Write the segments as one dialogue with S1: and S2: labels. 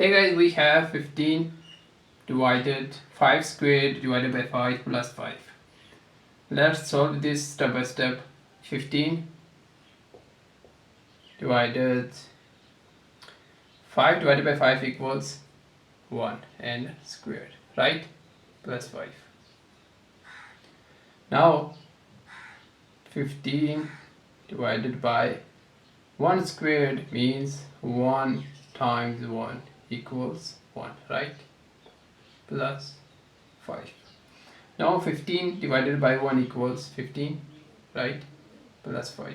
S1: Hey guys, we have 15 divided 5 squared divided by 5 plus 5. Let's solve this step by step. 15 divided 5 divided by 5 equals 1 and squared, right? Plus 5. Now 15 divided by 1 squared means 1 times 1 equals 1, right? Plus 5. Now 15 divided by 1 equals 15, right? Plus 5.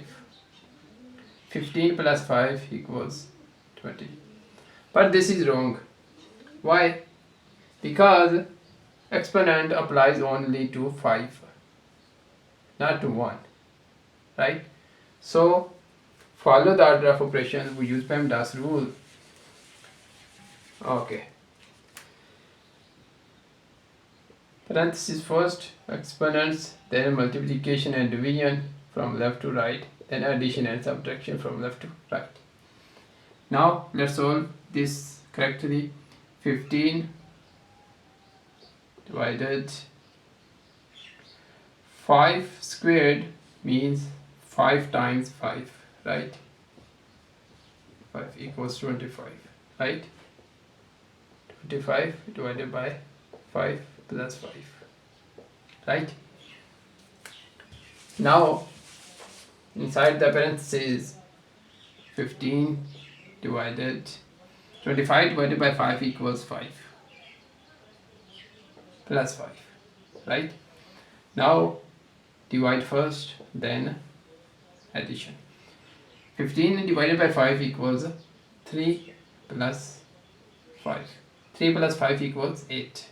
S1: 15 plus 5 equals 20. But this is wrong. Why? Because exponent applies only to 5, not to 1, right? So follow the order of operations. We use PEMDAS rule. Okay. Parenthesis first, exponents, then multiplication and division from left to right, then addition and subtraction from left to right. Now let's solve this correctly. 15 divided 5 squared means 5 times 5, right? 5 equals 25, right? 25 divided by 5 plus 5, right? Now inside the parentheses 15 divided 25 divided by 5 equals 5 plus 5, right? Now divide first, then addition. 15 divided by 5 equals 3 plus 5. 3 plus 5 equals 8.